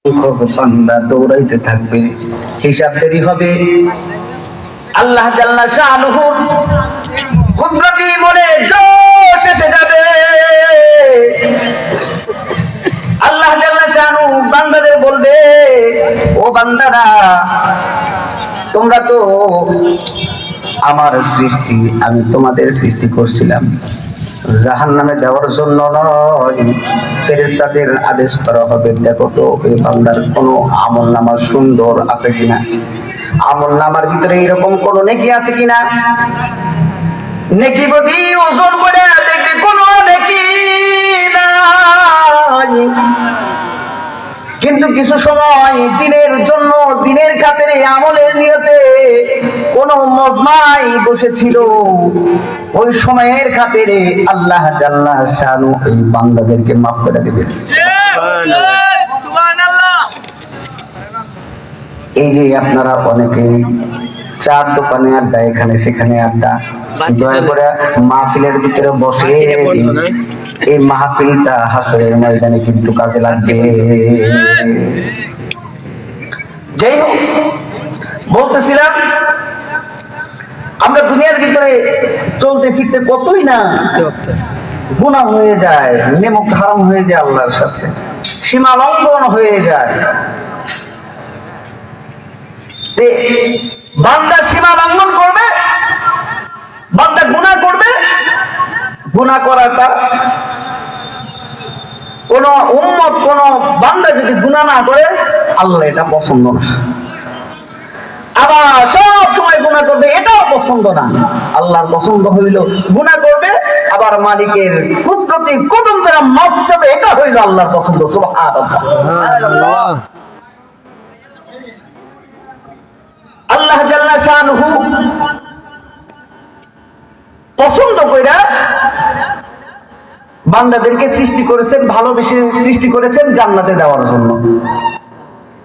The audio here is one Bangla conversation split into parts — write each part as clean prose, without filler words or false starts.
বান্দা দৌড়াইতে থাকবে, হিসাব দেরি হবে। আল্লাহ জাল্লা শানুহুর কুদরতি মনে জোশ এসে যাবে। আল্লাহ জাল্লা শানু বান্দাদের বলবে, ও বান্দারা, তোমরা তো আমার সৃষ্টি, আমি তোমাদের সৃষ্টি করছিলাম জাহান্নামে দেওয়ার জন্য নয়। ফেরেশতাদের আদেশ করা হবে, দেখো তো এই বান্দার কোনো আমলনামা সুন্দর আছে কিনা, আমলনামার ভিতরে এরকম কোন নেকি আছে কিনা। নেকি বদি ওজন করে দেখবে কোনো নেকি নাই, কিন্তু কিছু সময় দিনের জন্য, দিনের খাতিরে, আমলের নিয়তে কোন মজমায় বসেছিল, ওই সময়ের খাতিরে আল্লাহ জাল্লা শানু এই বান্দাদেরকে মাফ করে দেবে। এই যে আপনারা অনেকে চার দোকানে আড্ডা, এখানে সেখানে আড্ডা, দয়া করে মাহফিলের ভিতরে বসে এই মাহফিলটা হাসরের ময়দানে কিন্তু কাজে লাগবে। যাই হোক, বলতেছিলাম আমরা দুনিয়ার ভিতরে চলতে ফিরতে কতই না গুনাহ হয়ে যায়, নেমক হারাম হয়ে যায়, আল্লাহর সাথে সীমা লঙ্ঘন হয়ে যায়। বান্দা সীমা লঙ্ঘন করবে, বান্দা গুনাহ করবে। গুনাহ করাটা কোন উম্মত, কোন বান্দা যদি গুনাহ না করে, আল্লাহ এটা পছন্দ না। আবার সব সময় গুনাহ করবে, এটাও পছন্দ না। আল্লাহর পছন্দ হইল গুনাহ করবে, আবার মালিকের কুদরতি কদম দ্বারা মাফ চাবে, এটা হইল আল্লাহর পছন্দ। সুবহানাল্লাহ। আল্লাহ জাল্লা শানুহু পছন্দ কইরা বান্দাদেরকে সৃষ্টি করেছেন, ভালোবেসে সৃষ্টি করেছেন জান্নাতে দেওয়ার জন্য।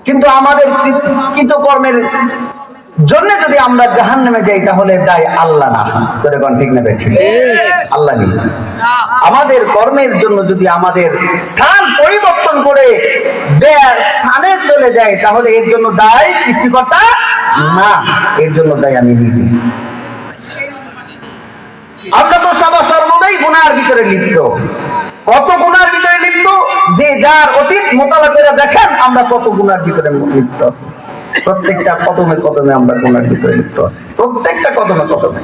কিন্তু আমাদের কৃতকর্মের জন্য যদি আমরা জাহান্নামে যাই, তাহলে দায় আল্লাহ না, ঠিক না বেঠিক? আল্লাহ নেই। আমাদের কর্মের জন্য যদি আমাদের স্থান পরিবর্তন করে স্থানে চলে যায়, তাহলে এর জন্য দায় সৃষ্টিকর্তা না, এর জন্য দায় আমি নিজে। আমরা তো সবার সর্বদাই গুনার ভিতরে লিপ্ত। কত গুনার ভিতরে লিপ্ত, যে যার অতীত মোতালা করে দেখেন আমরা কত গুনার ভিতরে লিপ্ত আছি। প্রত্যেকটা কদমে কদমে আমরা গুনার ভিতরে লিপ্ত আছি, প্রত্যেকটা কদমে কদমে।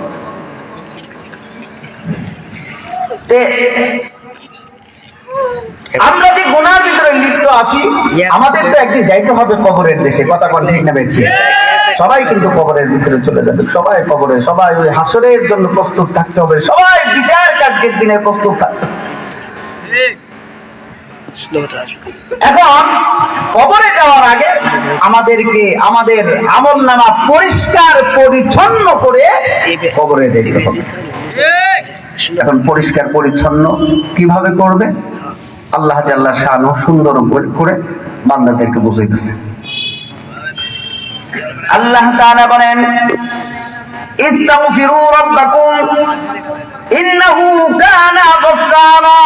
আমরা যে গুনার ভিতরে লিপ্ত আছি, আমাদের তো একদিন যাইতে হবে কবরের দেশে, কথা কোন ঠিক না বেশি? সবাই কিন্তু কবরের ভিতরে চলে যাবে, সবাই কবরে, সবাই ওই হাসরের জন্য প্রস্তুত থাকতে হবে, সবাই বিচার কার্যের দিনে প্রস্তুত থাকতে হবে। এখন কবরে যাওয়ার আগে আমাদেরকে আমাদের আমলনামা পরিষ্কার পরিচ্ছন্ন করে কবরে যেতে হবে। এখন পরিষ্কার পরিচ্ছন্ন কিভাবে করবে? আল্লাহ জাল্লা শানু সুন্দর করে বান্দাদেরকে বুঝাইতেছে। আল্লাহ তাআলা বলেন, ইস্তাগফিরু রাব্বাকুম ইন্নাহু কানা গফফারা।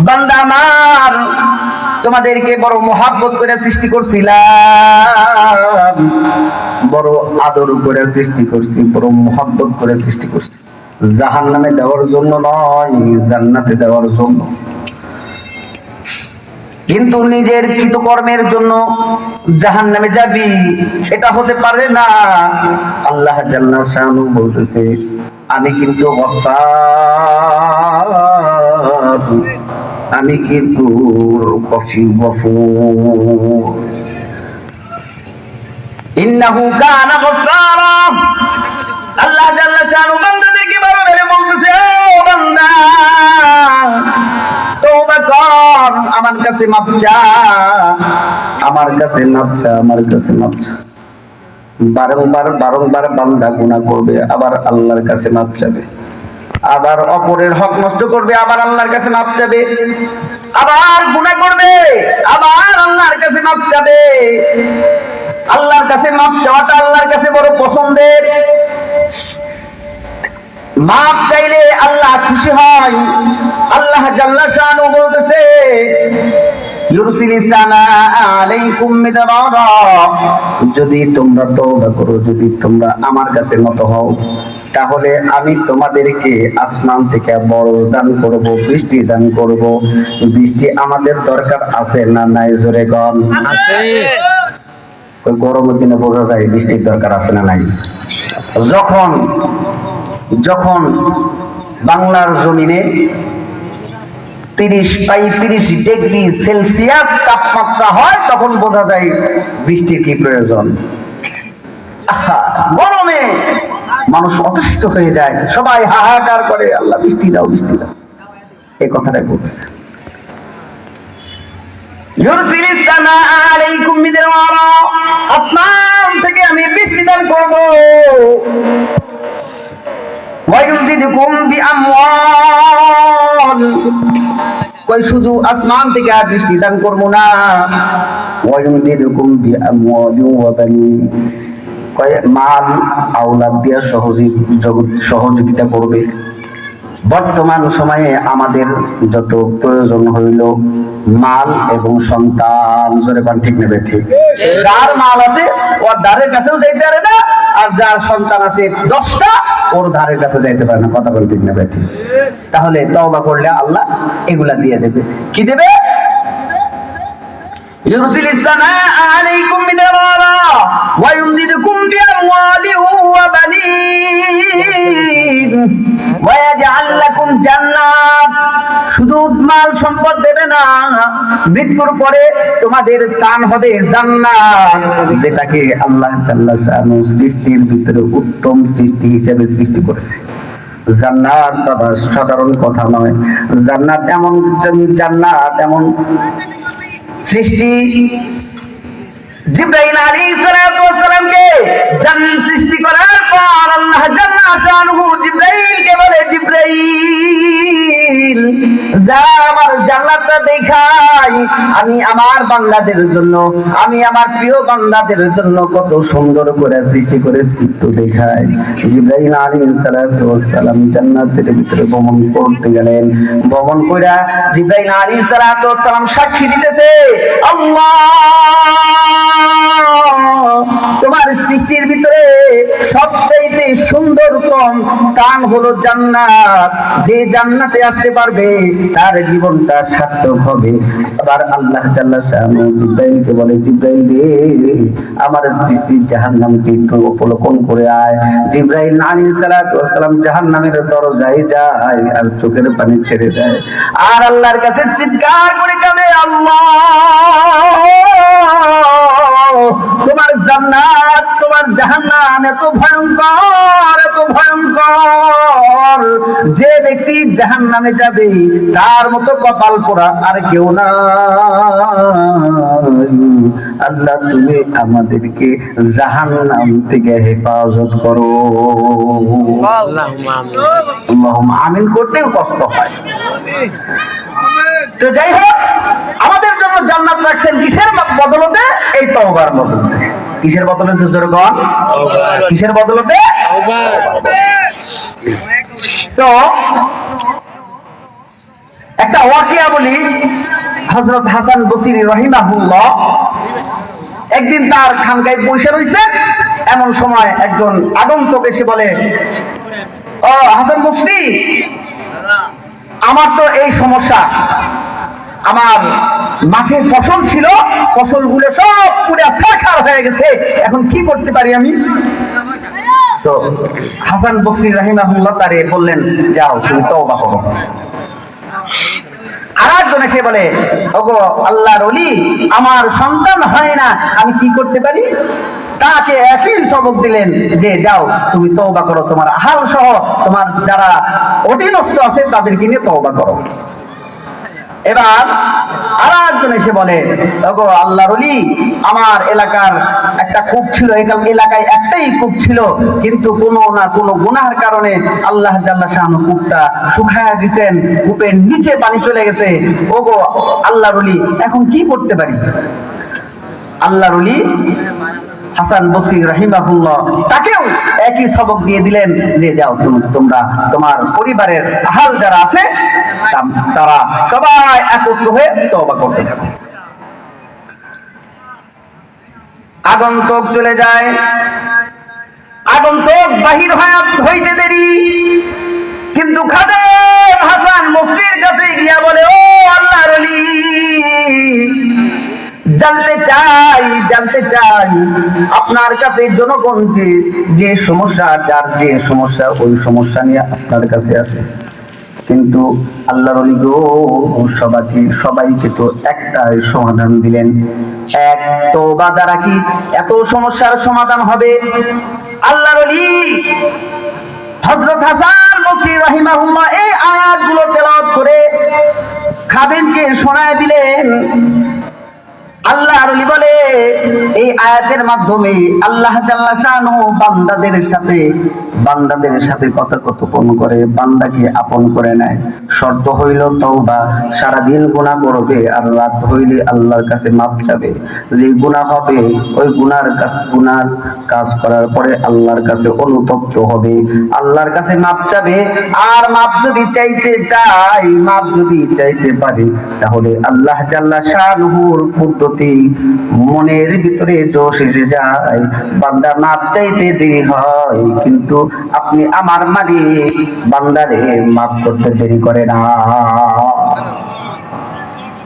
বান্দা আমার, তোমাদেরকে বড় মোহাব্বত করে সৃষ্টি করছিলাম, বড় আদর করে সৃষ্টি করছি, বড় মোহাব্বত করে সৃষ্টি করছি, জাহান্নামে দেওয়ার জন্য নয়, জান্নাতে দেওয়ার জন্য। কিন্তু নিজের কৃতকর্মের জন্য জাহান্নামে যাবি, এটা হতে পারে না। আল্লাহ জাল্লা শানু বলতেছে, আমি কিন্তু গফফার, আমি কিন্তু গফুর। ইন্নাহু কানা গফফারা। আল্লাহ জাল্লা শানু বান্দাদেরকে বারবার বলতেছে, ও বান্দা, তওবা কর, আমার কাছে মাপ চা, আমার কাছে মাপ চা, আমার কাছে মাপ চা। বারংবার বারংবার বান্দা গুনাহ করবে, আবার আল্লাহর কাছে মাপ চাবে, আবার অপরের হক নষ্ট করবে, আবার আল্লাহর কাছে মাপ চাবে, আবার গুনাহ করবে, আবার আল্লাহর কাছে মাপ চাবে। আল্লাহর কাছে মাপ চাওয়াটা আল্লাহর কাছে বড় পছন্দের। মাপ চাইলে আল্লাহ খুশি হয়। আল্লাহ জাল্লা শানু বলতেছে, ইউরসিলিস সামাআ আলাইকুম মিদরারা, যদি তোমরা তওবা করো, যদি তোমরা আমার কাছে নত হও, তাহলে আমি তোমাদেরকে আসমান থেকে বরফ দান করব, বৃষ্টি দান করব। বৃষ্টি আমাদের দরকার আছে না নাই? জোরে গণ আছে। ওই গরমের দিনে বোঝা যায় বৃষ্টির দরকার আছে না নাই। যখন যখন বাংলার জমিনে 30-35 ডিগ্রি সেলসিয়াস তাপমাত্রা হয়, তখন বোঝা যায় বৃষ্টির কি প্রয়োজন। গরমে মানুষ অতিষ্ঠ হয়ে যায়, সবাই হাহাকার করে, আল্লাহ বৃষ্টি দাও, বৃষ্টি দাও। এই কথাটাই বলছে। ইউরসিলিস সামাআ আলাইকুম মিদরারা, আসমান থেকে আমি বৃষ্টি দান করব। ওয়া ইউযিদুকুম বিআমওয়াল, কই শুধু আসমান থেকে আর বৃষ্টি দান করব না, ওয়া ইউযিদুকুম বিআমওয়ালিন ওয়া বানিন, কয় মাল আওলাদ দিয়া সহযোগিতা করবে। বর্তমান সময়ে আমাদের যত প্রয়োজন হইল মাল এবং সন্তান। জোরে পান ঠিক নেবে? ঠিক। যার মাল আছে ওর ধারের কাছেও যাইতে পারে না, আর যার সন্তান আছে 10টা, ওর ধারের কাছে যাইতে পারে না। কথা বল ঠিক নেবে? ঠিক। তাহলে তওবা করলে আল্লাহ এগুলা দিয়ে দেবে। কি দেবে? ইউরসিলিস সামাআ আলাইকুম মিদরারা ওয়া ইউমদিদুকুম বিআমওয়ালিন ওয়া বানিন ওয়া ইয়াজআল লাকুম জান্নাত। শুধু মাল সম্পদ দেবে না, মৃত্যুর পরে তোমাদের স্থান হবে জান্নাত, যেটাকে আল্লাহ তাআলা শানু সৃষ্টির ভিতরে উত্তম সৃষ্টি হিসেবে সৃষ্টি করেছে। জান্নাত বাবা সাধারণ কথা নয়। জান্নাত এমন সৃষ্টি। জিবরাইল আলাইহিস সালাতু ওয়াস সালামকে জান্নাত সৃষ্টি করার পর আল্লাহ জাল্লা শানুহু জিবরাইলকে বলে, জিবরাইল যা আমার জান্নাতটা দেখাই, আমি আমার বান্দাদের জন্য, আমি আমার প্রিয় বান্দাদের জন্য কত সুন্দর করে সৃষ্টি করেছি, তো দেখাই। জিবরাইল আলাইহিস সালাতু ওয়াস সালাম জান্নাতের ভিতরে ভ্রমণ করতে গেলেন। ভ্রমণ কইরা জিবরাইল আলাইহিস সালাতু ওয়াস সালাম সাক্ষী দিতেছে, আল্লাহ তোমার সৃষ্টির ভিতরে সবচেয়ে সুন্দরতম স্থান হলো জান্নাত। যে জান্নাতে আসতে পারবে তার জীবনটা সার্থক হবে। আবার আল্লাহ তাআলা শানু জিবরাইলকে বলে, জিবরাইল রে আমার সৃষ্টির জাহান্নামকে একটু অবলোকন করে আয়। জিবরাইল আলাইহিস সালাতু ওয়াস সালাম জাহান্নামের দরজায় যায় আর চোখের পানি ছেড়ে দেয়, আর আল্লাহর কাছে চিৎকার করে কাঁদে, আল্লাহ তোমার জান্নাত, তোমার জাহান্নাম এত ভয়ঙ্কর, এত ভয়ঙ্কর, যে ব্যক্তি জাহান্নামে যাবে তার মতো কপাল পোড়া আর কেউ না। আল্লাহ তুমি আমাদেরকে জাহান্নাম থেকে হেফাজত করো। আল্লাহুম্মা আমিন করতেও কষ্ট হয়। তো যাই হোক, আমাদের জন্য জান্নাত রাখছেন কিসের বদলতে? এই তওবার বদলতে। কিসের বদলতে? জোরে বল। কিসের বদলতে? তো একটা ওয়াকিয়া বলি। হযরত হাসান বসরি রাহিমাহুল্লাহ একদিন তার খানকায় বসে রয়েছে, এমন সময় একজন আগন্তুক এসে বলে, ও হাসান বসরি, আমার তো এই সমস্যা, আমার মাঠে ফসল ছিল, ফসলগুলো সব পুরো ছারখার হয়ে গেছে, এখন কি করতে পারি আমি? তো হাসান বসরি রাহিমাহুল্লাহ তারে বললেন, যাও তুমি তওবা করো। আরেকজন এসে বলে, ওগো আল্লাহর ওলি, আমার সন্তান হয় না, আমি কি করতে পারি? তাকে একই সবক দিলেন যে যাও তুমি তওবা করো, তোমার আহাল সহ তোমার যারা অধীনস্থ আছে তাদেরকে নিয়ে তওবা করো। এবার আরেকজন এসে বলে, ওগো আল্লাহর ওলি, আমার এলাকার একটা কূপ ছিল, এলাকায় একটাই কূপ ছিল, কিন্তু কোনো না কোনো গুনাহের কারণে আল্লাহ জাল্লা শানু কূপটা শুকায়া দিয়েছেন, কূপের নিচে পানি চলে গেছে। ওগো আল্লাহর ওলি, এখন কি করতে পারি? আল্লাহর ওলি হাসান বসরি রাহিমাহুল্লাহ তাকেও একই সবক দিয়ে দিলেন যে যাও তোমরা তোমার পরিবারের আহাল যারা আছে তারা সবাই একত্র হয়ে তওবা করতে থাকো। আগন্তুক চলে যায়, আগন্তুক বাহির হইতে দেরি, কিন্তু খাদেম হাসান বসরির কাছে গিয়া বলে, ও আল্লাহর ওলি, জানতে চাই আপনার কাছে জনগণ যে সমস্যা, যার যে সমস্যা, ওই সমস্যা নিয়ে আপনার কাছে আসে। কিন্তু আল্লাহর ওলি গো, সবাইকে তো একটাই সমাধান দিলেন, এক তওবা দ্বারা কি এত সমস্যার সমাধান হবে? আল্লাহর ওলি হযরত হাসান বসরি রাহিমাহুল্লাহ এই আয়াতগুলো তেলাওয়াত করে খাদেমকে শোনায় দিলেন। আল্লাহর ওলি বলে, এই আয়াতের মাধ্যমে আল্লাহ জাল্লা শাআনুহু বান্দাদের সাথে কথোপকথন করে, বান্দাকে আপন করে নেয়। শর্ত হইল তওবা, সারাদিন গুনাহ করবে আর রাত হইলে আল্লাহর কাছে মাপ চাবে। যে গুনাহ হবে ওই গুনার কাজ করার পরে আল্লাহর কাছে অনুতপ্ত হবে, আল্লাহর কাছে মাপ চাবে। আর মাপ যদি চাইতে পারে, তাহলে আল্লাহ জাল্লা শাআনুহুর মনের ভিতরে জোশ এসে যায়, বান্দা মাপ চাইতে দেরি হয়, কিন্তু আপনি আমার মালিক, বান্দারে মাফ করতে দেরি করে না।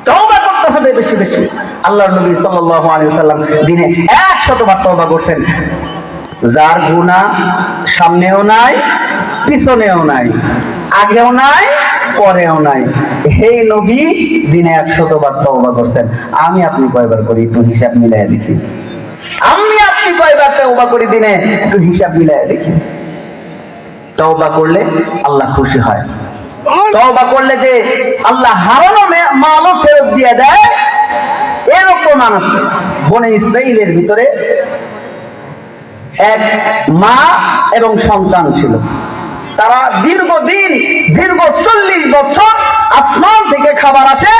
তওবা করতে হবে বেশি বেশি। আল্লাহর নবী সাল্লাল্লাহু আলাইহি ওয়াসাল্লাম দিনে 100 বার তওবা করছেন। যার গুনাহ সামনেও নাই, পিছনেও নাই, আগেও নাই, পরেও নাই, এই নবী দিনে 100 বার তওবা করছেন। আমি আপনি কয়বার করি একটু হিসাব মিলাইয়া দেখি। আমি আপনি কয়বার তওবা করি দিনে একটু হিসাব মিলাইয়া দেখি। তওবা করলে আল্লাহ খুশি হয়, তওবা করলে যে আল্লাহ হারানো মালও ফেরত দিয়ে দেয়, এরকম মানুষ বনে ইসরাইলের ভিতরে এক মা এবং সন্তান ছিল। তারা দীর্ঘ 40 বছর আসমান থেকে খাবার আসে,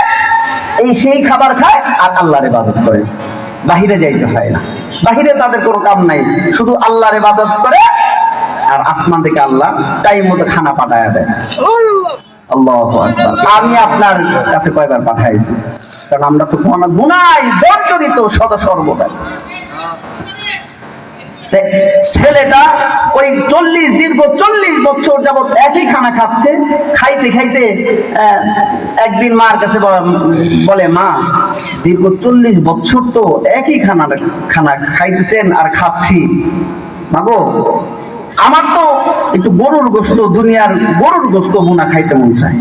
সেই খাবার খায় আর আল্লাহর ইবাদত করে, বাহিরে যাইতে হয় না, বাহিরে তাদের কোনো কাম নাই, শুধু আল্লাহর ইবাদত করে আর আসমান থেকে আল্লাহ টাইম মতো খানা পাঠায় দেয়। আল্লাহু আকবার। আমি আপনার কাছে কয়বার পাঠাইছি? কারণ আমরা তো গুনায় জর্জরিত সদা সর্বদা। ছেলেটা ওই দীর্ঘ 40 বছর যাবত একই খানা খাচ্ছে, খাইতে খাইতে একদিন মার কাছে বলে, মা, দীর্ঘ 40 বছর তো একই খানা খাইতেছেন আর খাচ্ছি, মাগো আমার তো একটু গরুর গোশত, দুনিয়ার গরুর গোশত ভুনা খাইতে মন চায়,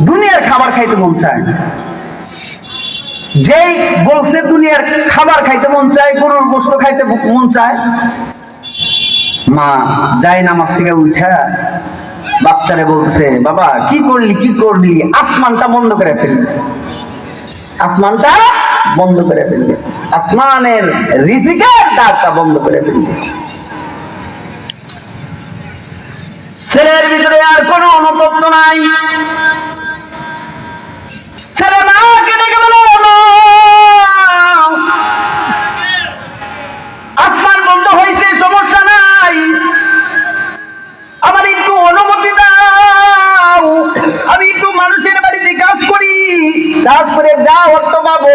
দুনিয়ার খাবার খাইতে মন চায়। যেই বলছে দুনিয়ার খাবার খাইতে মন চায়, গরুর গোশত খাইতে মন চায়, মা যায় নামাজ থেকে উঠা বাচ্চারে বলছে, বাবা কি করলি, আসমানটা বন্ধ করে ফেললি, আসমানটা বন্ধ করে ফেললি, আসমানের রিজিকের দ্বারটা বন্ধ করে ফেললি। ছেলের ভিতরে আর কোনো অনুতপ্ত নাই। ছেলে মাকে ডেকে বলে, আসমান বন্ধ হইতে সমস্যা নাই, আমার একটু অনুমতি দাও, আমি একটু মানুষের বাড়িতে কাজ করে যা অর্থ পাবো,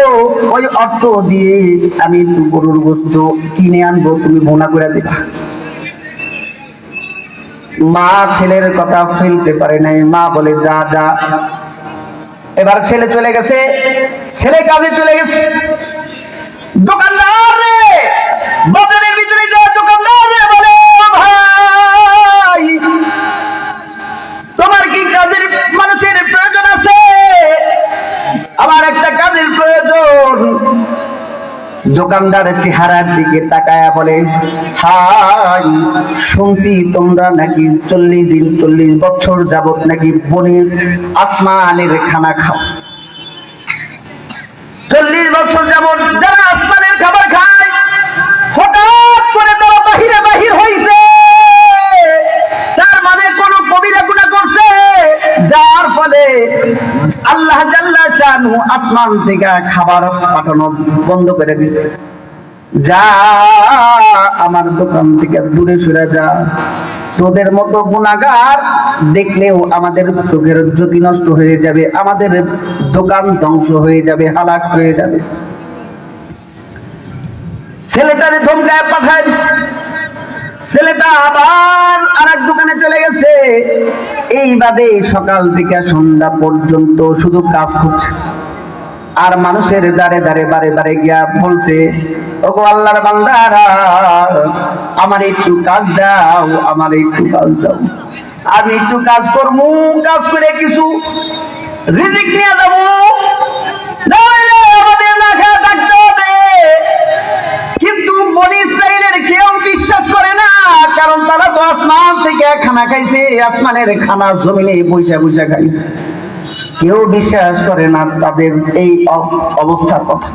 ওই অর্থ দিয়ে আমি একটু গরুর গোশত কিনে আনবো, তুমি ভুনা করে দিবা। মা ছেলের কথা ফেলতে পারে নাই, মা বলে যা। এবার ছেলে চলে গেছে, ছেলে কাজে চলে গেছে। দোকানদার রে, বাজারের ভিতরে যা দোকানদার রে বলে, ভাই তোমার কি কাজের মানুষের প্রয়োজন আছে? আমার একটা কাজের প্রয়োজন। দোকানদারের চেহারার দিকে তাকায়া বলে, হাই, শুনছি তোমরা নাকি 40 বছর যাবত নাকি বনের আসমানের খানা খাও। 40 বছর যাবত যারা আসমানের খাবার খায়, হঠাৎ করে তারা বাহির হইছে, তার মানে কোন কবিরা গুনাহ করছে, যার ফলে আল্লাহ জাল্লা শাআনহু আসমান থেকে খাবার পাঠানো বন্ধ করে দিয়েছে। যা, আমার দোকান থেকে দূরে সরে যা। তোদের মতো গুনাহগার দেখলেও আমাদের চোখের জ্যোতি নষ্ট হয়ে যাবে, আমাদের দোকান ধ্বংস হয়ে যাবে, হালাক হয়ে যাবে। ছেলেটারে ধমকায় পাঠায় দিছে। ছেলেটা আবার আরেক দোকানে চলে গেছে। এইভাবে সকাল থেকে সন্ধ্যা পর্যন্ত শুধু কাজ করছে, আর মানুষের দ্বারে দ্বারে বারে বারে গিয়া বলছে, ওগো আল্লাহর বান্দারা, আমার একটু কাজ দাও, আমার একটু কাজ দাও, আমি একটু কাজ করবো, কাজ করে কিছু রিজিক নিয়ে যাবো, নইলে আমাদের না খেয়ে থাকতে হবে। কিন্তু বনি ইসরাইলের কেউ বিশ্বাস করে না, কারণ তারা তো আসমান থেকে খানা খাইছে, আসমানের খানা জমিনে বৈশা বৈশা খাইছে। কেউ বিশ্বাস করে না তাদের এই অবস্থার কথা।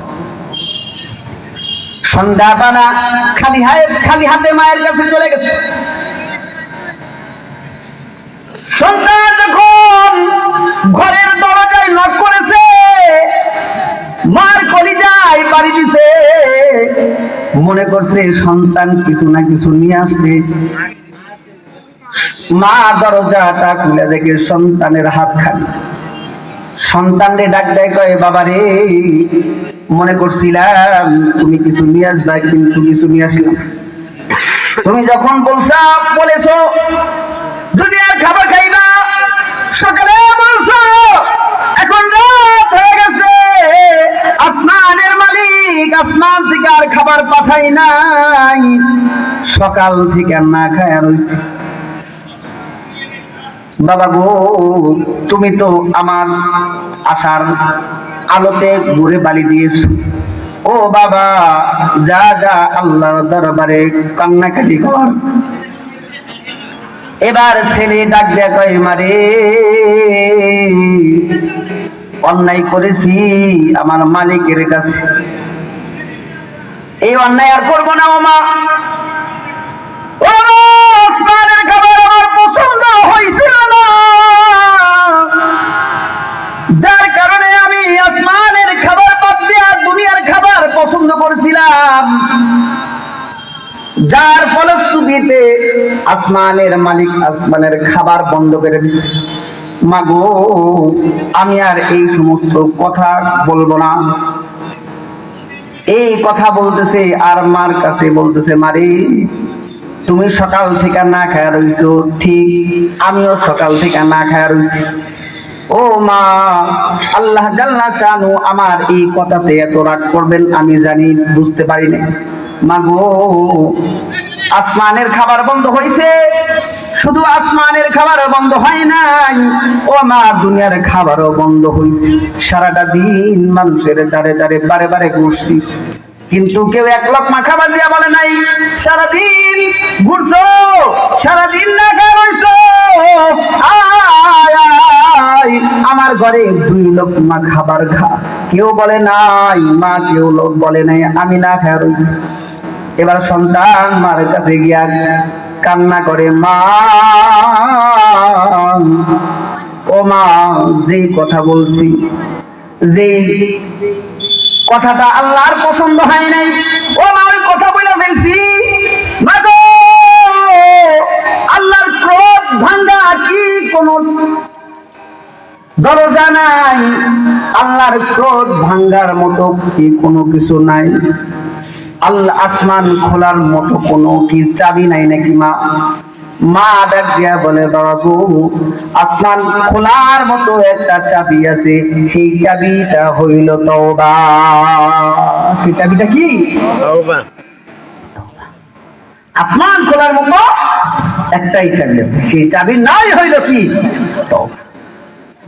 সন্ধ্যাবেলা খালি হাতে মায়ের কাছে চলে গেছে। সন্তান যখন ঘরের দরজায় নক করেছে, মার কলিজায় পাড়ি দিছে, মনে করছে সন্তান কিছু না কিছু নিয়ে আসছে। মা দরজাটা খুলে দেখে সন্তানের হাত খালি। সন্তানরে ডাক দেয়, কয় বাবা রে, মনে করছিলাম তুমি কিছু নিয়ে আসবা, কিন্তু কিছু নিয়ে আসলাম। তুমি যখন বলেছো দুনিয়ার খাবার খাইবা, সকালে বলছো এখন রাত হয়ে গেছে, আসমানের মালিক আসমান থেকে আর খাবার পাঠাই নাই, সকাল থেকে না খায় রইছি। বাবা গো, তুমি তো আমার আশার আলোতে ঘুরে বালি দিয়েছো। ও বাবা, যা যা আল্লাহর দরবারে কান্নাকাটি কর। এবার ছেলে ডাক দেয়া কয়, মারে অন্যায় করেছি আমার মালিকের কাছে, এই অন্যায় আর করবো না। ও মা, আসমানের খাবার আমার পছন্দ হয়েছিল না, যার কারণে আমি আসমানের খাবার পাচ্ছি আর দুনিয়ার খাবার পছন্দ করেছিলাম, যার ফলশ্রুতিতে আসমানের মালিক আসমানের খাবার বন্ধ করে দিচ্ছে। মাগো, আমি আর এই সমস্ত কথা বলবো না। এই কথা বলতেছে আর মার কাছে বলতেছে, মারে তুমি সকাল থেকে না খায়া রইছো, ঠিক আমিও সকাল থেকে না খায়া রইছি। ও মা, আল্লাহ জাল্লা শানু আমার এই কথাতে এত রাগ করবেন আমি জানি, বুঝতে পারি না। মাগো, আসমানের খাবার বন্ধ হয়েছে, শুধু আসমানের খাবার বন্ধ হয় নাই, ও মা দুনিয়ার খাবারও বন্ধ হয়েছে। সারাটা দিন মানুষের দ্বারে দ্বারে বারে বারে ঘুরছি, কিন্তু কেউ এক লোকমা খাবার দিয়া বলে নাই সারাদিন ঘুরছো, সারাদিন না খাওয়াইছো, আমার ঘরে 2 লোকমা খাবার খা। কেউ বলে নাই মা, কেউ লোক বলে নাই, আমি না খাওয়া রয়েছি। এবার সন্তান মার কাছে গিয়া কান্না করে, মা ও মা, যে কথা বলছি, যে কথাটা আল্লাহর পছন্দ হয় নাই, ও মা ওই কথা বলে ফেলছি। মাগো, আল্লাহর ক্রোধ ভাঙ্গা কি কোন দরজা নাই? আল্লাহর ক্রোধ ভাঙ্গার মতো কি কোনো কিছু নাই? আল্লাহ আসমান খোলার মতো কোনো কি চাবি নাই নাকি মা? মা ডাক দিয়া বলে, বাবা গো, আসমান খোলার মতো একটা চাবি আছে, সেই চাবিটা হইল তওবা। সেই চাবিটা কি? তওবা। আসমান খোলার মতো একটাই চাবি আছে, সেই চাবির নাই হইল কি? তওবা।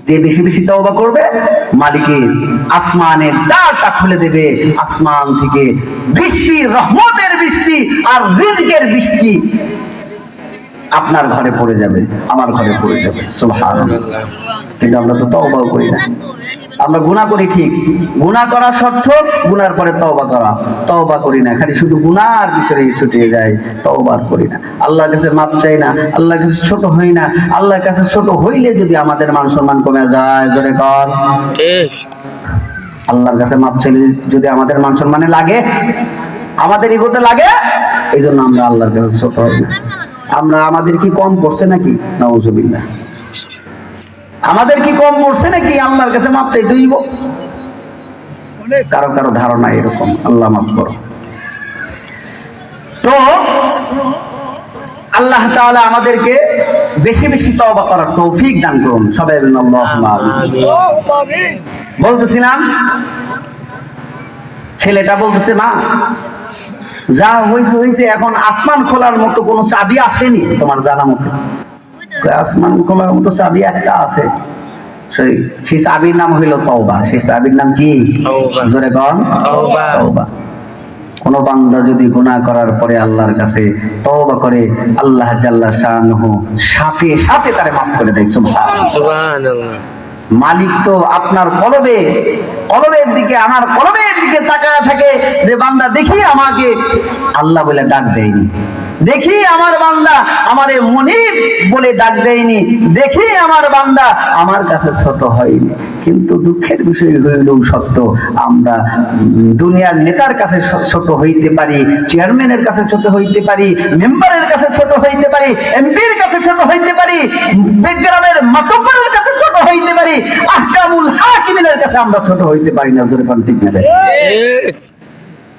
যে বেশি বেশি তওবা করবে, মালিকের আসমানের দ্বারটা খুলে দেবে, আসমান থেকে বৃষ্টি, রহমতের বৃষ্টি আর রিজকের বৃষ্টি আপনার ঘরে পড়ে যাবে, আমার ঘরে পড়ে যাবে। সুবহানাল্লাহ। কিন্তু আমরা তো তওবাও করি না। আমরা গুনাহ করি ঠিক, গুনাহ করা শর্ত, গুনার পরে তওবা করা। তওবা করি না, খালি শুধু গুনার পিছনে ছুটে যায়, তওবা করি না। আল্লাহর কাছে মাপ চাই না, আল্লাহর কাছে ছোট হই না। আল্লাহর কাছে ছোট হইলে যদি আমাদের মান সম্মান কমে যায়, জোরে কর ঠিক। আল্লাহর কাছে মাপ চাইলে যদি আমাদের মান সম্মানে লাগে, আমাদের ইগোতে লাগে, এই জন্য আমরা আল্লাহর কাছে ছোট হই না। আমরা আমাদের কি কম পড়ছে নাকি? নাউজুবিল্লাহ। আমাদের কি কম পড়ছে নাকি আল্লাহর কাছে মাপ চাইতে হইব? কারো কারো ধারণা এরকম। আল্লাহ মাফ করো। তো আল্লাহ তাআলা আমাদেরকে বেশি বেশি তওবা করার তৌফিক দান করুন। সবাই বলুন আল্লাহুম্মা আমিন। বলতেছিলাম ছেলেটা বলতেছে, মা যা হইতে এখন আসমান খোলার মতো কোনো চাবি আসেনি তোমার জানা মতে? আসমান খোলার মতো চাবি একটা আছে, সেই চাবির নাম হইল তওবা। সেই চাবির নাম কি? জোরে কন, তওবা। কোন বান্দা যদি গুনাহ করার পরে আল্লাহর কাছে তওবা করে, আল্লাহ জাল্লা শাআনুহু সাথে সাথে তারে মাফ করে দেয়। সুবহানাল্লাহ। মালিক তো আপনার কলবের দিকে, আমার কলবের দিকে তাকায় থাকে যে বান্দা দেখি আমাকে আল্লাহ বলে ডাক দেয়নি, দেখি আমার বান্দা আমারে মুনিব বলে ডাক দেয়নি, দেখি আমার বান্দা আমার কাছে ছোট হয়নি। কিন্তু দুঃখের বিষয় হইলেও সত্য, আমরা দুনিয়ার নেতার কাছে ছোট হইতে পারি, চেয়ারম্যানের কাছে ছোট হইতে পারি, মেম্বারের কাছে ছোট হইতে পারি, এমপির কাছে ছোট হইতে পারি, গ্রামের মাতব্বরের কাছে ছোট হইতে পারি, আহকামুল হাকিমিনের কাছে আমরা ছোট হইতে পারি না। জোরে কোন ঠিক না?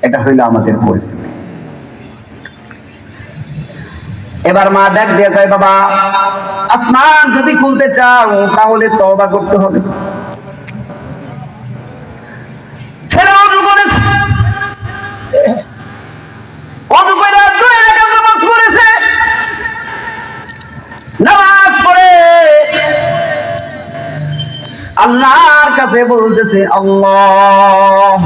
এটা হইলো আমাদের পরিস্থিতি। এবার মা ডাক দিয়ে কয়, বাবা আসমান যদি খুলতে চাও তাহলে তওবা করতে হবে। ছেলে ওযু করেছে, ওযু করে 2 রাকাত নামাজ পড়েছে, নামাজ পড়ে আল্লাহর কাছে বলতেছে, আল্লাহ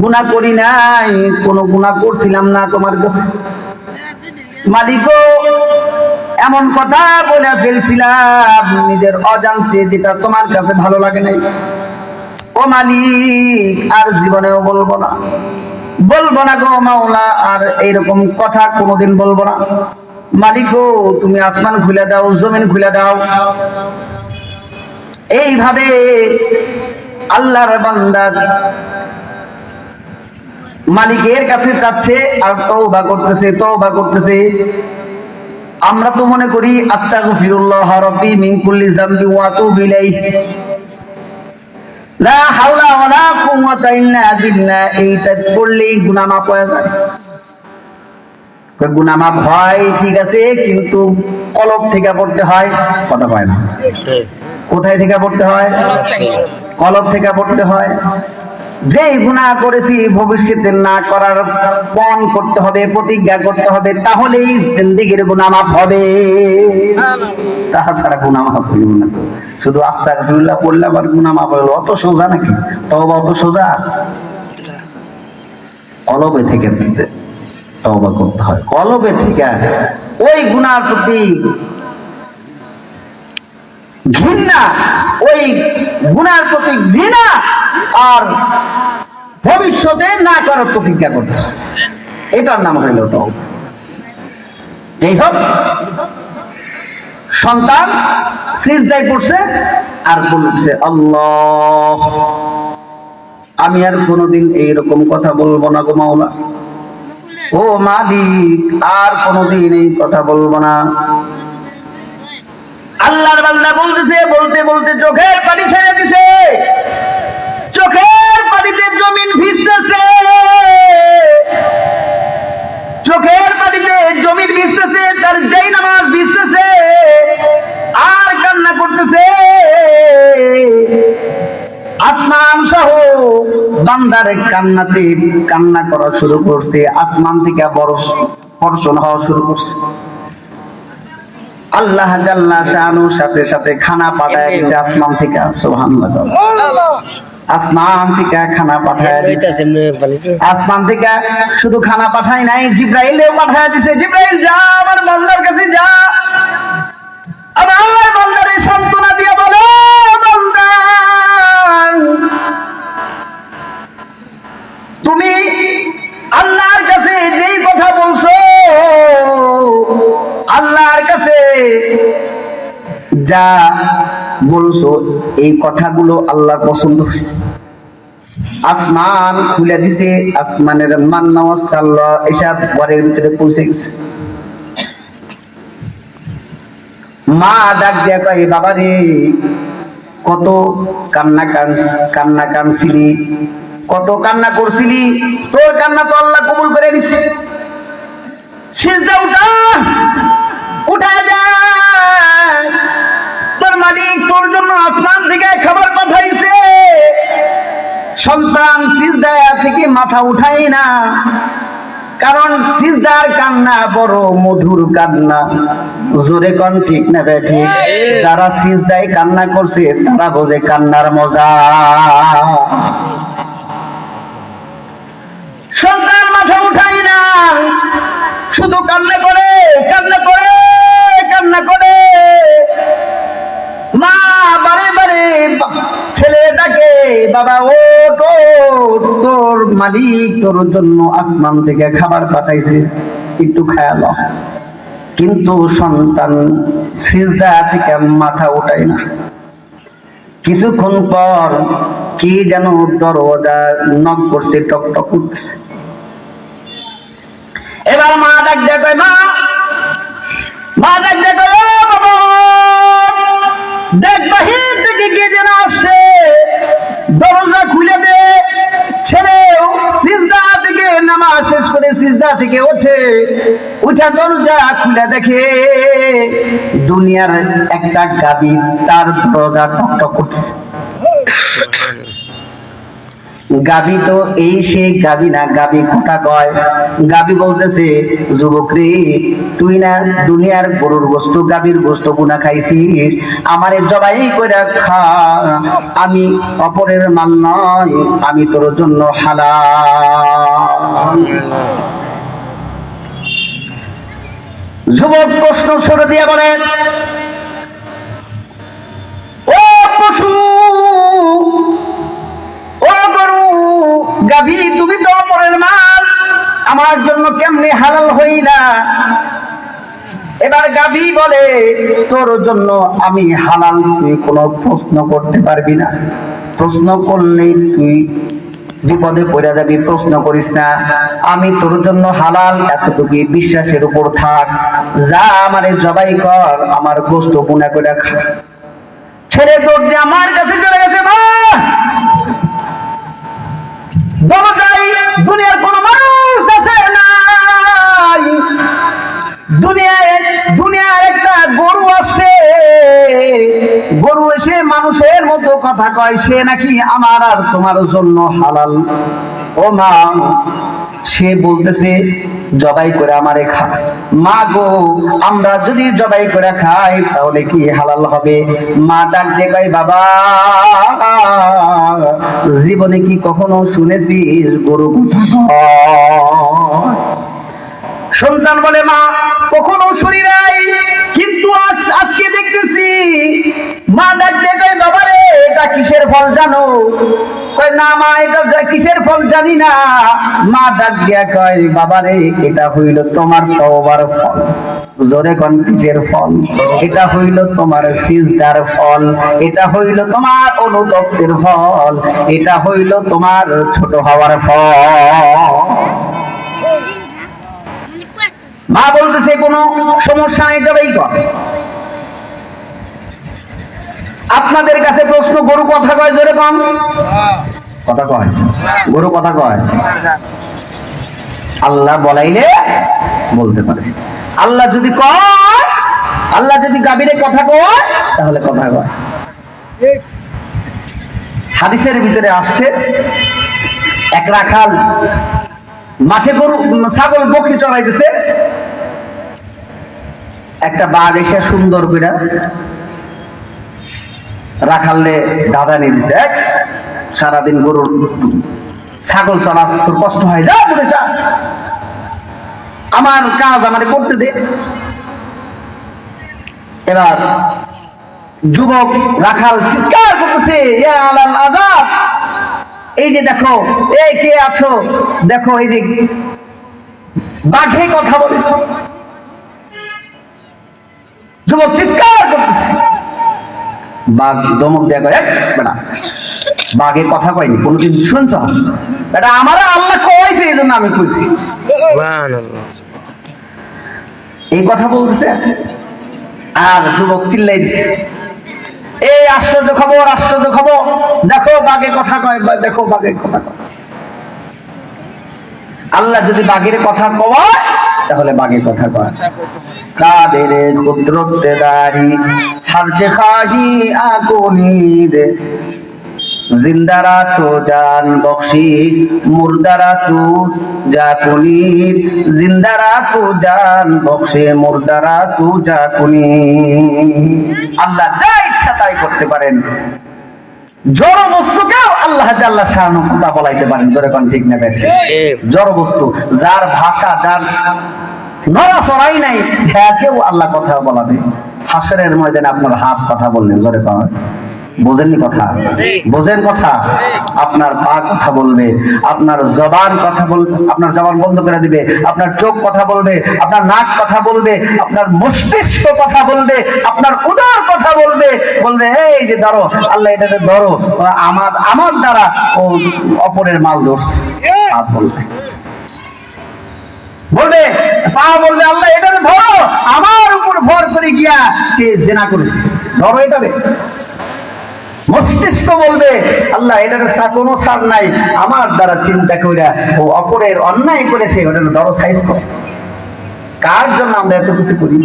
গুনাহ করি নাই, কোন গুনাহ করছিলাম না তোমার কাছে মালিক, এমন কথা বলে ফেলছিলাম নিজের অজান্তে, যেটা তোমার কাছে ভালো লাগে নাই। ও মালিক, আর জীবনেও বলবো না গো মাওলা, আর এইরকম কথা কোনোদিন বলবো না। মালিক গো, তুমি আসমান খুলে দাও, জমিন খুলে দাও। এইভাবে আল্লাহর বান্দা মালিকের কাছে যাচ্ছে আর তওবা করতেছে। আমরা তো মনে করি আস্তাগফিরুল্লাহ রাব্বি মিন কুল্লি যামবি ওয়া আতুবু ইলাইহি, লা হাওলা ওয়ালা কুওয়াতা ইল্লা বিল্লাহ, এইটা করলেই গুনাহ মাফ হয়ে যায়। গুনাহ মাফ হয় ঠিক আছে, কিন্তু কলব থেকে পড়তে হয়। কথা কয় না? কোথায় থেকে পড়তে হয়? কলব থেকে পড়তে হয়। যে গুনাহ করেছি ভবিষ্যতে না করার পণ করতে হবে, প্রতিজ্ঞা করতে হবে, তাহলেই জিন্দেগির গুনাহ মাফ হবে। তাছাড়া গুনাহ মাফ হইব না। শুধু আস্তাগফিরুল্লাহ পড়লে আবার গুনাহ মাফ হলো, অত সোজা নাকি? তওবা অত সোজা? কলবে থেকে তওবা করতে হয়, কলবে থেকে ওই গুনাহর প্রতি ঘৃণা, ওই গুনাহর প্রতি ঘৃণা, আর ভবিষ্যতে না করার প্রতিজ্ঞা করতে হয়। এটার নাম হইল তওবা। যাই হোক, সন্তান সিজদায় পড়ছে আর বলছে, আল্লাহ আমি আর কোনোদিন এইরকম কথা বলবো না গো মাওলা, ও মালিক আর কোনোদিন এই কথা বলবো না। আল্লাহর বান্দা বলতেছে, বলতে চোখের পানি ছেড়ে দিছে, চোখের পানিতে জমিন ভিজতেছে, চোখের পানিতে জমিন ভিজতেছে, তার যেই নামাজ ভিজতেছে আর কান্না করতেছে। আসমান সহ বান্দার কান্নাতে কান্না করা শুরু করছে, আসমান থেকে বর্ষণ হওয়া শুরু করছে। আল্লাহ জাল্লা শাআনুর সাথে সাথে খানা পাঠায় দিতে আসমান থেকে। সুবহানাল্লাহ। আসমান থেকে খানা পাঠায় দিতে, আসমান থেকে শুধু খানা পাঠায় নাই, জিব্রাইলও পাঠায় দিতে। জিব্রাইল যা আমার বান্দার কাছে যা, আমার বান্দারে সান্ত্বনা দিয়ে বলো, বান্দা তুমি আল্লাহর কাছে যেই কথা বলছো, আল্লাহর কাছে যা বলছো এই কথাগুলো আল্লাহর পছন্দ হয়েছে। আসমান খুলে দিছে, আসমানের মান্না ওয়া সাল্লাহ এসব ঘরের ভিতরে পৌঁছে গেছে। মা ডাক দিয়া কয়, বাবা রে কত কান্না কানছিলি, কত কান্না করছিলি, তোর কান্না তো আল্লাহ কবুল করে নিচ্ছে। সিজদা উঠা যায়, তোর মালিক তোর জন্য আসমান থেকে খাবার পাঠাইছে। সন্তান সিজদা থেকে মাথা উঠাই না, কারণ সিজদার কান্না বড় মধুর কান্না। জোরে কোন ঠিক না ঠিক? যারা সিজদায় কান্না করছে তারা বোঝে কান্নার মজা। সন্তান মাথা উঠাই না, শুধু কান্না করে কান্না করে কান্না করে। মা বারে বারে ছেলে ডাকে, বাবা ও তোর মালিক তোর জন্য আসমান থেকে খাবার পাঠাইছে, একটু খায়া নাও। কিন্তু সন্তান সিজদা থেকে মাথা উঠায় না। কিছুক্ষণ পর কি যেন দরজা নক করছে, টক টক উঠছে। এবার মা ডাক দেয়, মা ডাক দেয়, বাবা দেখ বাহির থেকে কে যেন আসছে, দরজা খুলে দে। ছেলে সিজদা থেকে নামাজ শেষ করে সিজদা থেকে উঠা দরজা খুলে দেখে দুনিয়ার একটা গাবি তার দরজা টক টক উঠছে। গাবি তো এই সেই গাবি না, গাবি কোটা কয়। গাবি বলতেছে, যুবক রে, তুই না দুনিয়ার গরুর গোস্ত গাবির গোস্ত গুনা খাইছিস, আমারে জবাই করে খা, আমি অপরের মাল নয়, আমি তোর জন্য হালাল। যুবক প্রশ্ন সরে দিয়ে বলেন, ও পশু, ও গরু, গাভী, তুমি তো অপরের মাল, আমার জন্য কেমনে হালাল হইলা? এবার গাভী বলে, তোর জন্য আমি হালাল, তুই কোনো প্রশ্ন করতে পারবি না। প্রশ্ন করলেই তুই বিপদে পড়ে যাবি, প্রশ্ন করিস না। আমি তোর জন্য হালাল, এতটুকু বিশ্বাসের উপর থাক। যা আমারে জবাই কর, আমার গোশত বুনা করে খা। ছেলে দৌড়ে আমার কাছে চলে গেছে। মা দরজায় দুনিয়ার কোন মানুষ আছে নাই, দুনিয়ার একটা গরু আসছে। গরু এসে মানুষের মতো কথা কয়, সে নাকি আমার আর তোমার জন্য হালাল। ও মা, সে বলতেছে জবাই করে আমারে খা। মা গো, আমরা যদি জবাই করে খাই তাহলে কি হালাল হবে? মা ডাক দিয়ে কয়, বাবা জীবনে কি কখনো শুনেছিস গরু কথা কয়? সন্তান বলে, মা কখনো শুনি নাই, কিন্তু আজকে দেখতেছি। মা ডাক দিয়ে কয়, বাবা রে, এটা কিসের ফল জানো? কয়, না মা, এটা কিসের ফল জানি না। মা ডাক দিয়া কয়, বাবা রে, এটা হইল তোমার তওবার ফল। জোরে কোন কিসের ফল? এটা হইল তোমার সিজদার ফল, এটা হইল তোমার অনুতপ্তের ফল, এটা হইল তোমার ছোট হওয়ার ফল। মা বলতেছে, কোনো সমস্যা নেই, জবাই কর। আপনাদের কাছে প্রশ্ন, গরু কথা কয়? জোরে কম কথা কয়, গরু কথা কয়? আল্লাহ বলাইলে বলতে পারে। আল্লাহ যদি কয়, আল্লাহ যদি গাভীরে কথা কয় তাহলে কথা কয়। হাদিসের ভিতরে আসছে, এক রাখাল মাঠে গরু ছাগল বকরি চড়াইতেছে। একটা বাঘ এসে সুন্দর করে রাখালে দাদা নিয়ে দিছে, সারাদিন গরুর ছাগল চড়াস, তোর কষ্ট হয়, যা দূরে যা, আমার কাজ আমারে করতে দে। এবার যুবক রাখাল চিৎকার করতেছে, ইয়া আলাল আযাব, এই যে দেখো, এই কে আছো দেখো, এই যে বাঘে কথা বলে। যুবক চিৎকার করতেছে, বাঘ ধমক দেয়া কয়, বেটা বাঘে কথা কয়নি, কোনোদিন শুনছ? এটা আমার আল্লাহ কইছে, এই জন্য আমি কইছি। এই কথা বলতেছে, আর যুবক চিল্লাই দিচ্ছে, এই আশ্চর্য খবর, আশ্চর্য খবর, দেখো বাঘে কথা কয়, দেখো বাঘে কথা কয়। আল্লাহ যদি বাঘের কথা কয় তাহলে বাঘের কথা কয়। কাদের কুদরতে দারি হারছে খাহি আকুনির, জিন্দারা তো জান বখশি মুর্দারা তু জাকুনির, জিন্দারা তো জান বখশে মুর্দারা তু জাকুনির। আল্লাহ যা ইচ্ছা তাই করতে পারেন। জড় বস্তুকেও আল্লাহ জাল্লা শাআনহু কথা বলাইতে পারেন। জোরে কোন ঠিক না বেঠিক? জড় বস্তু যার ভাষা, যার নড়াচড়াই নাই, হ্যাঁকেও আল্লাহ কথা বলাবে। হাসরের ময়দানে আপনার হাত কথা বললেন, জোরে কোন বোঝেননি কথা? বোঝেন কথা? আপনার পা কথা বলবে, আপনার জবান কথা বলবে, আপনার জবান বন্ধ করে দিবে, আপনার চোখ কথা বলবে, আপনার নাক কথা বলবে, আপনার মস্তিষ্ক কথা বলবে, আপনার উদর কথা বলবে। বলবে এই যে ধরো, আল্লাহ এটাতে ধরো, আমার দ্বারা ও অপরের মাল ধরছে। হাত বলবে, বলবে পা বলবে আল্লাহ এটাতে ধরো, আমার উপর ভর করে গিয়া সে জেনা করেছে, ধরো এটাতে। মস্তিষ্ক বলবে আল্লাহ এটার কোনো ছাড় নাই, আমার দ্বারা চিন্তা কইরা ও অপরের অন্যায় করেছে, ওটার ধরো সাইজ কর। কার জন্য আমরা এত কিছু করি?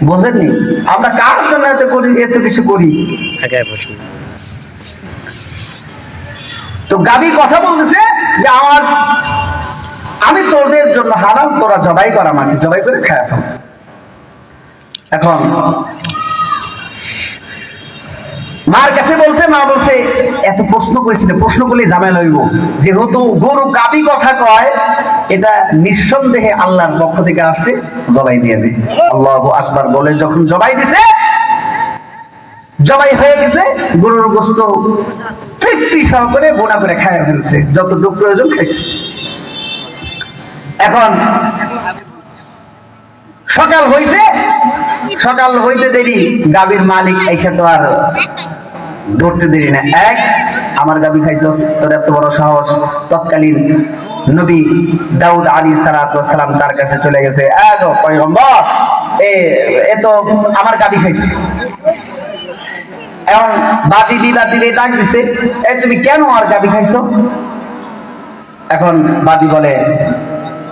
বোঝেননি? আমরা কার জন্য এত কিছু করি? তো গাবি কথা বলতেছে যে আমি তোদের জন্য হারাম, তোরা জবাই কর, আমাকে জবাই করে খায় ফেল। এখন মার কাছে বলছে, মা বলছে এত প্রশ্ন করেছিল, প্রশ্ন করলে ঝামেলা হইব, যেহেতু গরু গাবি কথা কয়, এটা নিঃসন্দেহে আল্লাহর পক্ষ থেকে আসছে, জবাই দিয়ে দে। আল্লাহু আকবার বলে যখন জবাই দিতে, জবাই হয়ে গেছে, গরুর গোশত তৃপ্তি সহকারে বোনা করে খায় ফেলছে, যতটুকু প্রয়োজন খাইছে। এখন সকাল হইতে দেরি, গাভীর মালিক এসে তো আর ধরতে দেরি না। আমার গাভী খাইছস, তোর এত বড় সাহস। তৎকালীন নবী দাউদ আলাইহিস সালাম তার কাছে চলে গেছে, পয়গম্বর এ তো আমার গাভী খাইছে। এখন বাদি দিলে ডাক দিছে, তুমি কেন আর গাভী খাইছো? এখন বাদি বলে,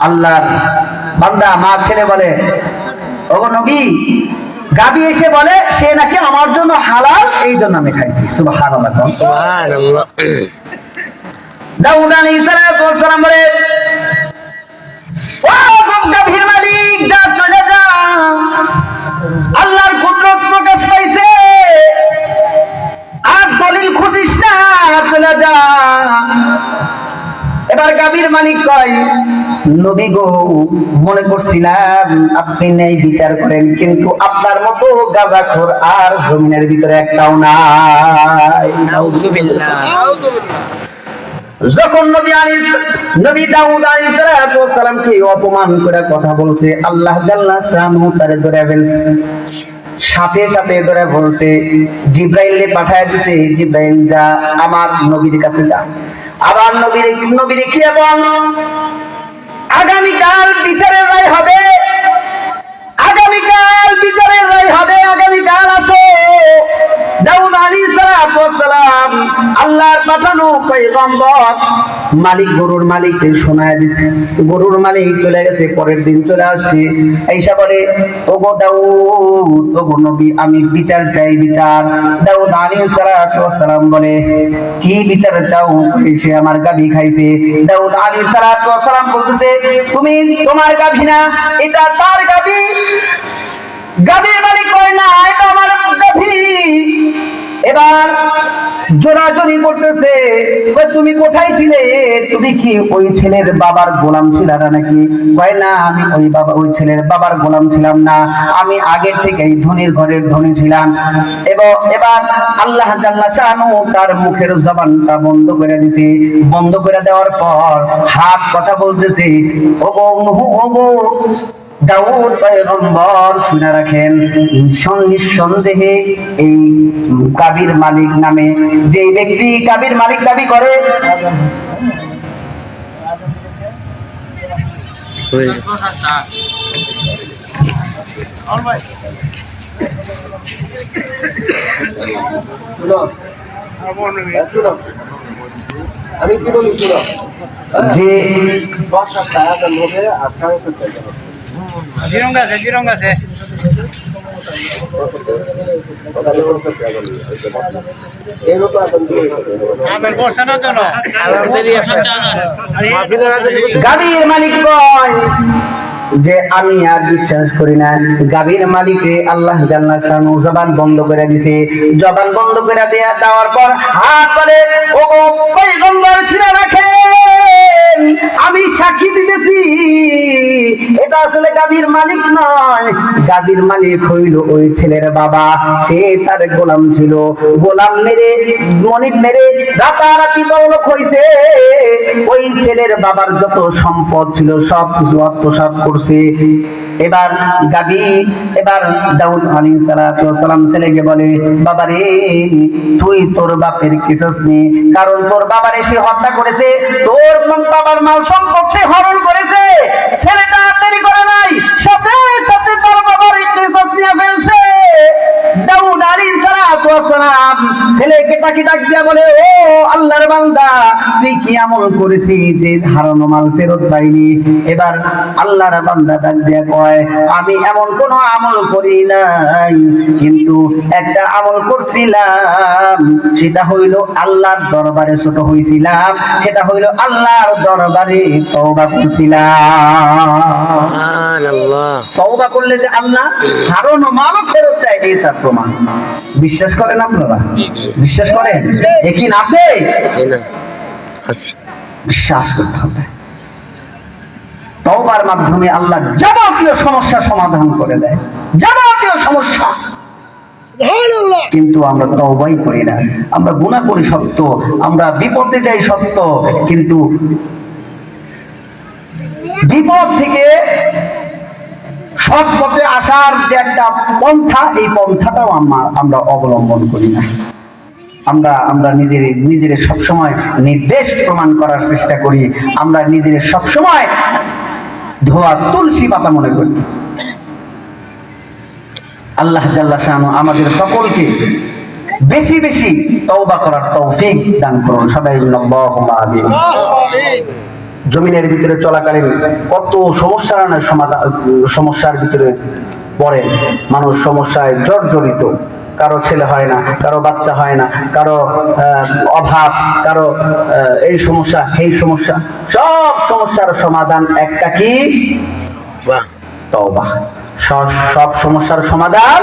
আল্লাহর বান্দা, মা ছেলে বলে, ওগো নবী, গাবি এসে বলে সে নাকি আমার জন্য হালাল, এই জন্য আমি খাইছি। সুবহানাল্লাহ, সুবহানাল্লাহ। দাউদ আলাইহিস সালাম বলে, ও গাভীর মালিক, যা চলে যা, আল্লাহর কুদরত প্রকাশ পাইছে, আর দলিল খুঁজিস না, চলে যা। এবার গাভীর মালিক কয়, নবী গো, মনে করছিলাম আপনি নেই বিচার করেন, কিন্তু আপনার মতো গাঁজাখোর আর জমিনের ভিতরে একটাও নাই। নাউজুবিল্লাহ। যখন নবী দাউদ আলাইহিস সালামকে অপমান করে কথা বলছে, আল্লাহ জাল্লা শাআনহু তারে ধরে ফেলছে, সাথে সাথে ধরে বলছে, জিব্রাইলকে পাঠায় দিতে, জিব্রাইল যা আমার নবীর কাছে যা। আবার নবীর কি এবং আগামীকাল বিচারের রায় হবে, আগামীকাল বিচারের রায় হবে, আগামীকাল আসো। দাউদ আলাইহিস সালাম আল্লাহর পাঠানো পয়গম্বর, মালিক গরুর মালিককে শোনায় দিছে। গরুর মালিক চলে গেছে, পরের দিন চলে আসছে, আইসা বলে, ওগো দাউদ, ওগো নবী, আমি বিচার চাই, বিচার। দাউদ আলাইহিস সালাম বলে, কি বিচার চাও? সে আমার গাভী খাইছে। দাউদ আলাইহিস সালাম বলতেছে, তুমি তোমার গাভী না, এটা তার গাভী। গাভীর মালিক কয়, না, এটা আমার গাভী। এবার জোরাজোরি করতেছে, তুমি কোথায় ছিলে? তুমি কি ওই ছেলের বাবার গোলাম ছিল নাকি? কয় না, আমি ওই ছেলের বাবার গোলাম ছিলাম না, আমি আগের থেকেই ধনীর ঘরের ধনী ছিলাম। এবার আল্লাহ জাল্লা শাআনহু তার মুখের জবানটা বন্ধ করে দিতে, বন্ধ করে দেওয়ার পর হাত কথা বলতেছে, ওগো দাউদ পয়গম্বর, শুনে রাখেন, নিঃসন্দেহে এই গাভীর মালিক নামে যে ব্যক্তি গাভীর মালিক দাবি করে, আমি কি বলি যে জিরং আছে গাভীর মালিক কয় যে আমি আর বিশ্বাস করি না। গাভীর মালিকে আল্লাহ জাল্লা শানু জবান বন্ধ করে দিছে। জবান বন্ধ করে দেওয়ার পর হাত করে ও পয়গম্বর শুনে রাখেন, আমি সাক্ষী দিতেছি এটা আসলে গাভীর মালিক নয়, গাভীর মালিক হইল ওই ছেলের বাবা। সে তার গোলাম ছিল, গোলাম মেরে মনিব মেরে রাতারাতি বড়লোক হইছে। ওই ছেলের বাবার যত সম্পদ ছিল সব কিছু আত্মসাৎ করছে। এবার দাউদ আলাইহিস সালাম ছেলেকে বলে, বাবারে তুই তোর বাপের কিসস নে, কারণ তোর বাবারে সে হত্যা করেছে, তোর বাবার মাল সম্পদ সে হরণ করেছে। ছেলেটা দেরি করে নাই, সাথে সাথে তোর বাবার কিসস নিয়ে ফেলছে। দাউদ আলাইহিস সালাম ছেলেকে ডাক দিয়া বলে, ও আল্লাহর বান্দা, তুই কি আমল করেছিস যে হারানো মাল ফেরত পাইনি? এবার আল্লাহর বান্দা ডাক দিয়া কয়, আমি এমন কোন আমল করি নাই, কিন্তু একটা আমল করছিলাম, সেটা হইল আল্লাহর দরবারে ছোট হইছিলাম, সেটা হইল আল্লাহর দরবারে তওবা করছিলাম। সুবহানাল্লাহ। তওবা করলে যে আল্লাহ হারানো মাল ফেরত দেয়, এটা প্রমাণ। বিশ্বাস করেন আপনারা? বিশ্বাস করেন? একিন আছে? বিশ্বাস করতে হবে। তওবার মাধ্যমে আল্লাহ যাবতীয় সমস্যার সমাধান করে দেয়, যাবতীয় সমস্যা। কিন্তু আমরা তওবাই করি না। আমরা গুনাহ করি সত্য, আমরা বিপদে যাই সত্য, কিন্তু বিপদ থেকে সৎ পথে আসার যে একটা পন্থা, এই পন্থাটাও আমরা অবলম্বন করি না। আমরা নিজের সবসময় নির্দেশ প্রমাণ করার চেষ্টা করি। আমরা নিজের সবসময় ধোয়া তুলসী পাতা মনে করি। আল্লাহ জাল্লা শানু আমাদের সকলকে বেশি বেশি তওবা করার তৌফিক দান করুন। সবাই আল্লাহুম্মা আমিন। জমিনের ভিতরে চলাকালীন কত সমস্যার ভিতরে পড়ে মানুষ, সমস্যায় জর্জরিত। কারো ছেলে হয় না, কারো বাচ্চা হয় না, কারো অভাব, কারো এই সমস্যা সেই সমস্যা। সব সমস্যার সমাধান একটা, কি? তওবা। সব সমস্যার সমাধান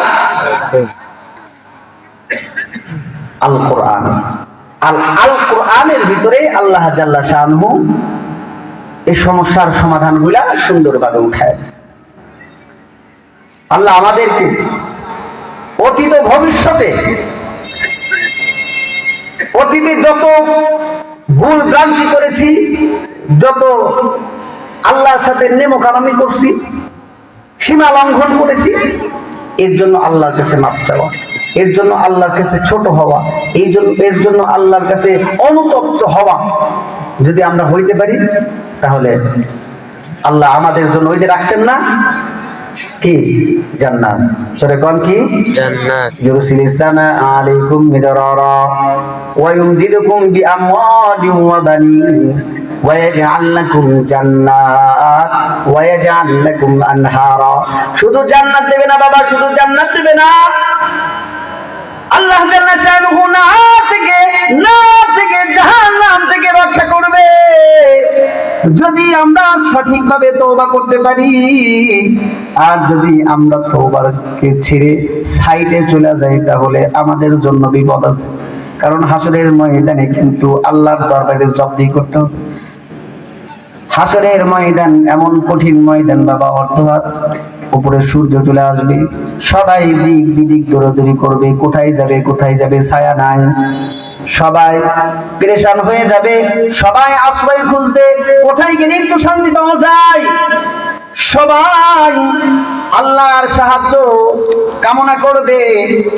আল কোরআন। আল কোরআনের ভিতরে আল্লাহ জাল্লা শানহু এই সমস্যার সমাধানগুলা সুন্দরভাবে উঠায়। আল্লাহ আমাদেরকে অতীত ভবিষ্যতে অতীতে যত ভুল ভ্রান্তি করেছি, যত আল্লাহর সাথে নেমকামি করছি, সীমা লঙ্ঘন করেছি, এর জন্য আল্লাহর কাছে মাপ চাওয়া, এর জন্য আল্লাহর কাছে ছোট হওয়া, এর জন্য আল্লাহর কাছে অনুতপ্ত হওয়া যদি আমরা হইতে পারি, তাহলে আল্লাহ আমাদের জন্য ওই যে রাখছেন না, কি? জান্নাত। সূরা কোন? কি? জান্নাত। ইউরসিলিস সামা আলাইকুম মিদরারা ওয়া ইউমদিদুকুম বিআমওয়ালিন ওয়া বানিন ওয়া ইয়াজআল লাকুম জান্নাত ওয়া ইয়াজআল লাকুম আনহারা। শুধু জান্নাত দেবে না বাবা, শুধু জান্নাত দেবে না, আল্লাহ জাল্লা শানুহু না থেকে জাহান্নাম থেকে রক্ষা করবে যদি আমরা সঠিকভাবে তওবা করতে পারি। আর যদি আমরা তওবাকে ছেড়ে সাইডে চলে যাই, তাহলে আমাদের জন্য বিপদ আছে। কারণ হাসরের ময়দানে কিন্তু আল্লাহর দরবারে জবাবদিহি করতে হবে। হাসরের ময়দান এমন কঠিন ময়দান বাবা, অর্থাৎ উপরে সূর্য চলে আসবে, সবাই দিক বিদিক দৌড়াদৌড়ি করবে, কোথায় যাবে ছায়া নাই, সবাই পেরেশান হয়ে যাবে, সবাই আশ্রয় খুঁজতে কোথায় গেলে একটু শান্তি পাওয়া যায়। সবাই আল্লাহর সাহায্য কামনা করবে,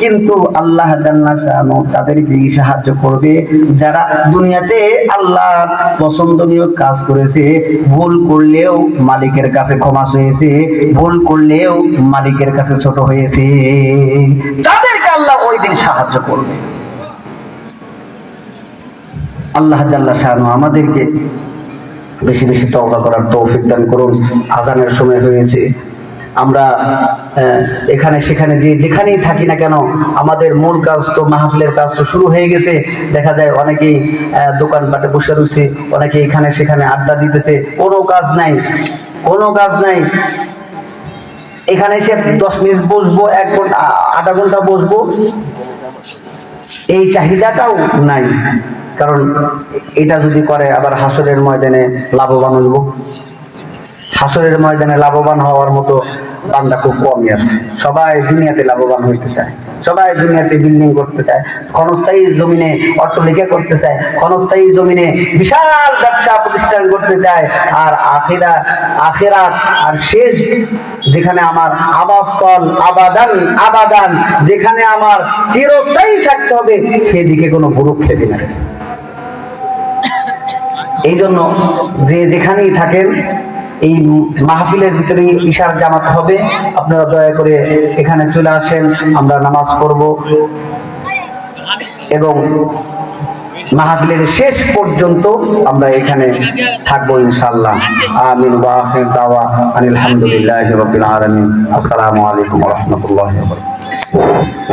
কিন্তু আল্লাহ জাল্লা শানু তাদেরকে সাহায্য করবে যারা দুনিয়াতে আল্লাহর পছন্দনীয় কাজ করেছে, ভুল করলেও মালিকের কাছে ক্ষমা চেয়েছে, ভুল করলেও মালিকের কাছে ছোট হয়েছে, তাদেরকে আল্লাহ ওই দিন সাহায্য করবে। আল্লাহ জাল্লা শানু আমাদেরকে বেশি বেশি তওবা করার তৌফিক দান করুন। আজানের সময় হয়েছে, আমরা এখানে সেখানে যেখানেই থাকি না কেন আমাদের মূল কাজ তো মাহফিলের কাজ তো শুরু হয়ে গেছে। দেখা যায় অনেকেই দোকানপাটে বসে রয়েছে, অনেকে এখানে সেখানে আড্ডা দিতেছে, কোনো কাজ নাই, কোনো কাজ নাই। এখানে এসে 10 মিনিট বসবো, 1 ঘন্টা আধা ঘন্টা বসবো, এই চাহিদাটাও নাই। কারণ এটা যদি করে আবার হাসরের ময়দানে লাভবান হইব। হাসরের ময়দানে লাভবান হওয়ার মতো বান্দা খুব কমই আছে। সবাই দুনিয়াতে লাভবান হইতে চায়, সবাই দুনিয়াতে বিল্ডিং করতে চায়, ক্ষণস্থায়ী জমিনে অট্টালিকা করতে চায়, ক্ষণস্থায়ী জমিনে বিশাল ব্যবসা প্রতিষ্ঠান করতে চায়। আর আখিরাত আর শেষ যেখানে আমার আবাসস্থল আবাদান আবাদান, যেখানে আমার চিরস্থায়ী থাকতে হবে, সেদিকে কোনো ভ্রুক্ষেপই নাই। এই জন্য যেখানেই থাকেন এই মাহফিলের ভিতরে ইশার জামাত হবে, আপনারা দয়া করে এখানে চলে আসেন, আমরা নামাজ পড়ব এবং মাহফিলের শেষ পর্যন্ত আমরা এখানে থাকবো ইনশাআল্লাহ। আমিন ওয়া আখির দাওয়া আনিল হামদুলিল্লাহি রাব্বিল আলামিন। আসসালামু আলাইকুম ওয়া রাহমাতুল্লাহি ওয়া বারাকাতুহু।